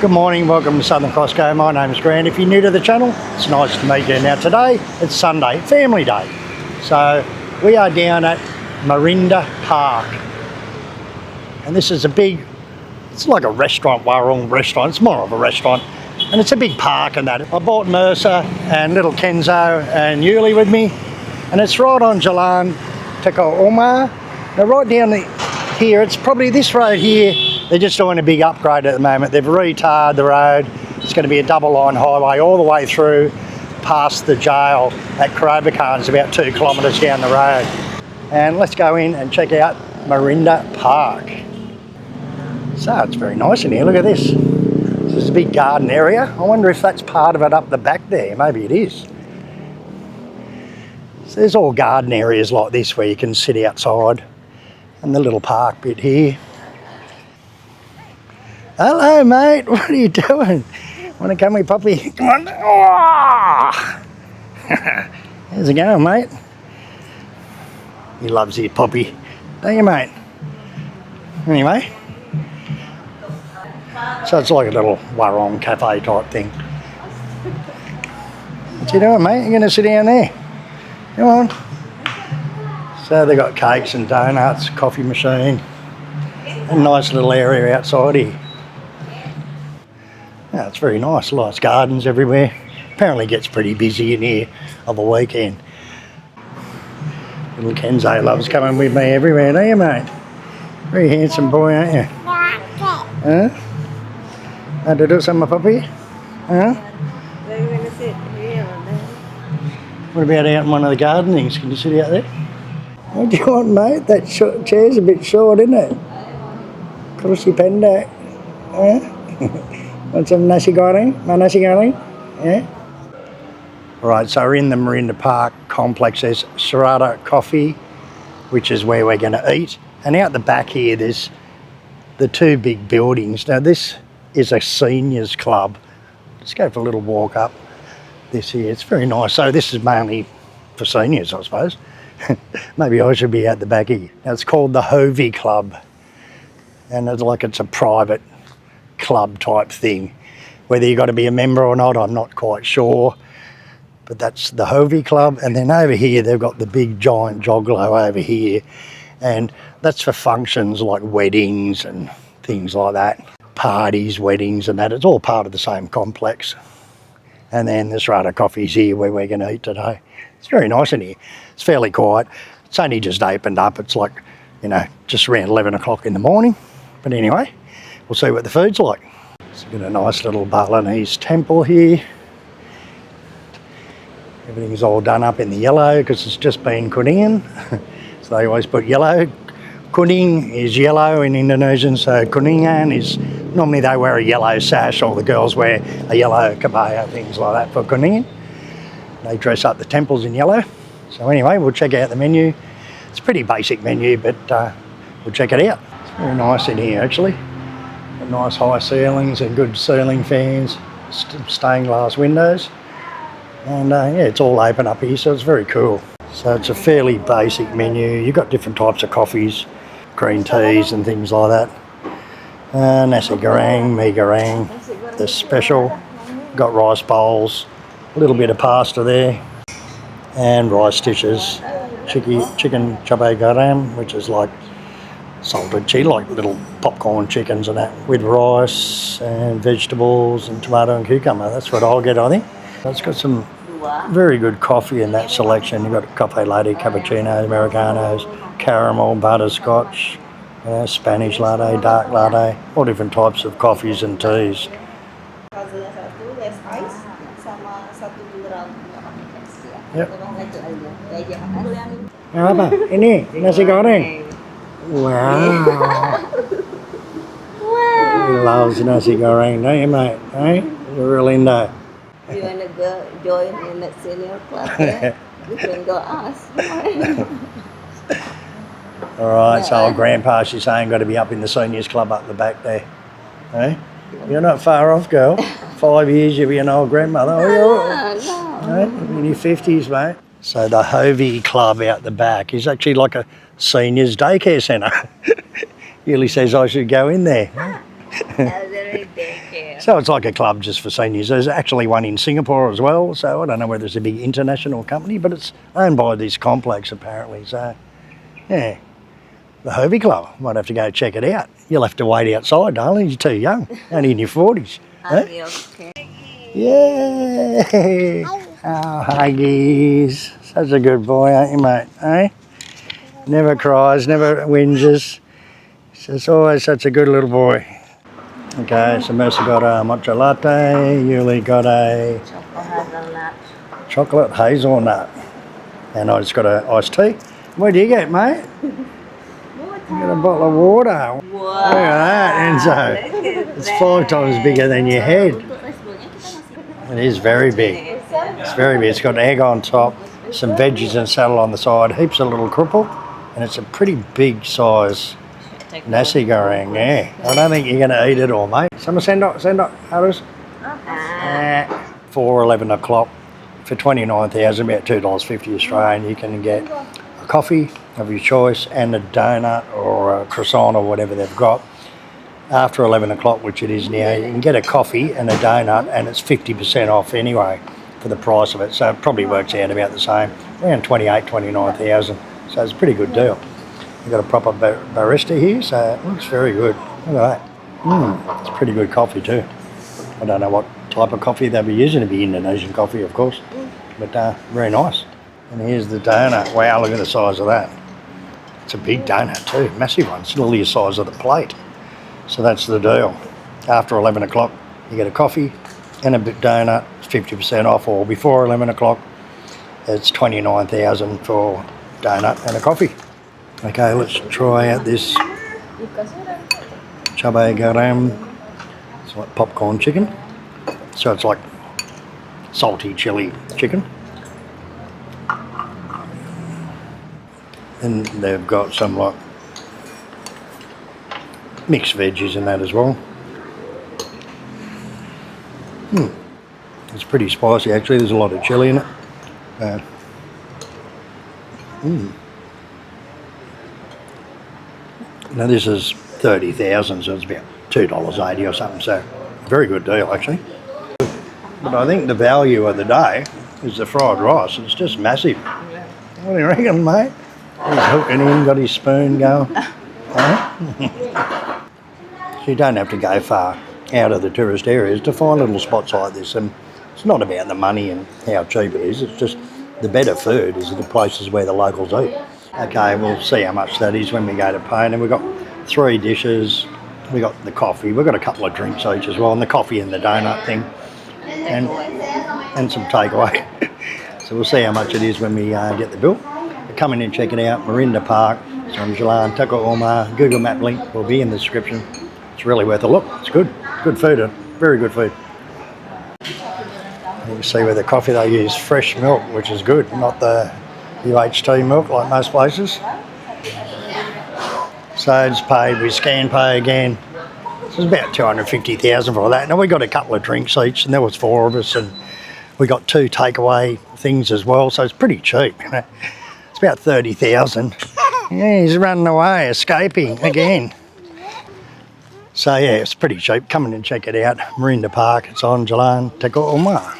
Good morning, welcome to SouthernCrossGO. My name's Grant. If you're new to the channel, it's nice to meet you. Now today, it's Sunday, family day. So we are down at Marinda Park. And this is a big, it's like a restaurant, Warung restaurant. It's more of a restaurant. And it's a big park and that. I brought Mercer and little Kenzo and Yuli with me. And it's right on Jalan, Teuku Umar. Now right down here, it's probably this road here. They're just doing a big upgrade at the moment. They've retarred the road. It's going to be a double line highway all the way through past the jail at It's about 2 kilometres down the road. And let's go in and check out Marinda Park. So it's very nice in here. Look at this. This is a big garden area. I wonder if that's part of it up the back there. Maybe it is. So there's all garden areas like this where you can sit outside. And the little park bit here. Hello, mate. What are you doing? Want to come with puppy? Come on. Oh! How's it going, mate? He loves his puppy. Don't you, mate? Anyway. So it's like a little Warung cafe type thing. What you doing, mate? You're going to sit down there? Come on. So they've got cakes and donuts, coffee machine. A nice little area outside here. Yeah, it's very nice. Lots of gardens everywhere. Apparently it gets pretty busy in here of a weekend. Little Kenzo loves coming with me everywhere, don't you, mate? Very handsome boy, aren't you? Huh? Want to do something, puppy? Huh? Where are you going to sit? Here or there? What about out in one of the gardenings? Can you sit out there? What do you want, mate? That chair's a bit short, isn't it? Kursi pendek. Huh? Want some nasi goreng? My nasi goreng? Yeah? Right, so we're in the Marinda Park complex. There's Sradha coffee, which is where we're going to eat. And out the back here, there's the 2 big buildings. Now, this is a seniors club. Let's go for a little walk up this here. It's very nice. So this is mainly for seniors, I suppose. Maybe I should be out the back here. Now, it's called the Hovey Club. And it's like it's a private club type thing. Whether you've got to be a member or not, I'm not quite sure. But that's the Hovey Club. And then over here, they've got the big giant joglo over here. And that's for functions like weddings and things like that. Parties, weddings and that. It's all part of the same complex. And then the Sradha coffee's here where we're going to eat today. It's very nice in here. It's fairly quiet. It's only just opened up. It's like, you know, just around 11 o'clock in the morning. But anyway, we'll see what the food's like. It's got a nice little Balinese temple here. Everything's all done up in the yellow because it's just been kuningan. So they always put yellow. Kuning is yellow in Indonesian, so kuningan is, normally they wear a yellow sash, or the girls wear a yellow kebaya, things like that for kuningan. They dress up the temples in yellow. So anyway, we'll check out the menu. It's a pretty basic menu, but we'll check it out. It's very nice in here actually. Got nice high ceilings and good ceiling fans, stained glass windows. And yeah, it's all open up here, so it's very cool. So it's a fairly basic menu. You've got different types of coffees, green teas and things like that. Nasi goreng, mee goreng, the special. Got rice bowls, a little bit of pasta there, and rice dishes. Chicken cabai garam, which is like salted chili, like little popcorn chickens and that, with rice and vegetables and tomato and cucumber. That's what I'll get, I think. It's got some very good coffee in that selection. You've got cafe latte, cappuccinos, americanos, caramel, butterscotch, Spanish latte, dark latte, all different types of coffees and teas. Yep. Apa? Ini nasi goreng. Wow. He loves nasi goreng, don't you, mate? Hey, you're real Indo. You want to go join in that senior club? Yeah? You can go ask. All right, so old Grandpa, she's saying, got to be up in the seniors club up the back there. Hey, you're not far off, girl. 5 years, you'll be an old grandmother. No. Hey, in your 50s, mate. So the Hovey Club out the back is actually like a seniors daycare centre. Yuli says I should go in there. Elderly daycare. So it's like a club just for seniors. There's actually one in Singapore as well, so I don't know whether it's a big international company, but it's owned by this complex apparently. So, yeah, the Hobie Club. Might have to go check it out. You'll have to wait outside, darling. You're too young, only in your 40s. Huh? Yay! Oh, Huggies. Such a good boy, aren't you, mate? Eh? Never cries, never whinges. He's always such a good little boy. Okay, so Mercy got a matcha latte, Yuli got a chocolate hazelnut, and I just got an iced tea. What do you get, mate? You got a bottle of water. Wow. Look at that, Enzo. It's 5 times bigger than your head. It is very big. It's very big. It's got egg on top, some veggies and salad on the side, heaps of little cripple, and it's a pretty big size nasi goreng, yeah. I don't think you're going to eat it all, mate. Send up, Harris. For 11 o'clock for 29,000, about $2.50 Australian, you can get a coffee of your choice and a donut or a croissant or whatever they've got. After 11 o'clock, which it is now, you can get a coffee and a donut, and it's 50% off anyway for the price of it. So it probably works out about the same, around 29,000. So it's a pretty good deal. You've got a proper barista here, so it looks very good. Look at that. It's pretty good coffee too. I don't know what type of coffee they'll be using. It'll be Indonesian coffee, of course. But very nice. And here's the donut. Wow, look at the size of that. It's a big donut too, massive one. It's nearly the size of the plate. So that's the deal. After 11 o'clock, you get a coffee and a donut, 50% off, or before 11 o'clock, it's 29,000 for donut and a coffee. Okay, let's try out this cabai garam. It's like popcorn chicken. So it's like salty chili chicken. And they've got some like mixed veggies in that as well. It's pretty spicy actually, there's a lot of chili in it. Now this is 30,000, so it's about $2.80 or something, so very good deal actually. But I think the value of the day is the fried rice. It's just massive. What do you reckon, mate? He's hooking in, got his spoon going. So you don't have to go far out of the tourist areas to find little spots like this, and it's not about the money and how cheap it is, it's just the better food is the places where the locals eat. Okay, we'll see how much that is when we go to pay. And we've got 3 dishes, we got the coffee, we've got a couple of drinks each as well, and the coffee and the donut thing, and some takeaway. So we'll see how much it is when we get the bill. But come in and check it out, Marinda Park, it's on Jalan, Teuku Umar, Google Map link will be in the description. It's really worth a look, it's good food, very good food. You can see with the coffee they use fresh milk, which is good, not the UHT milk like most places. So it's paid, we scan pay again. So it's about 250,000 for that. Now we got a couple of drinks each, and there was 4 of us, and we got 2 takeaway things as well, so it's pretty cheap. You know? It's about 30,000. Yeah, he's running away, escaping again. So yeah, it's pretty cheap. Come in and check it out. Marinda Park, it's on Jalan, Teuku Umar.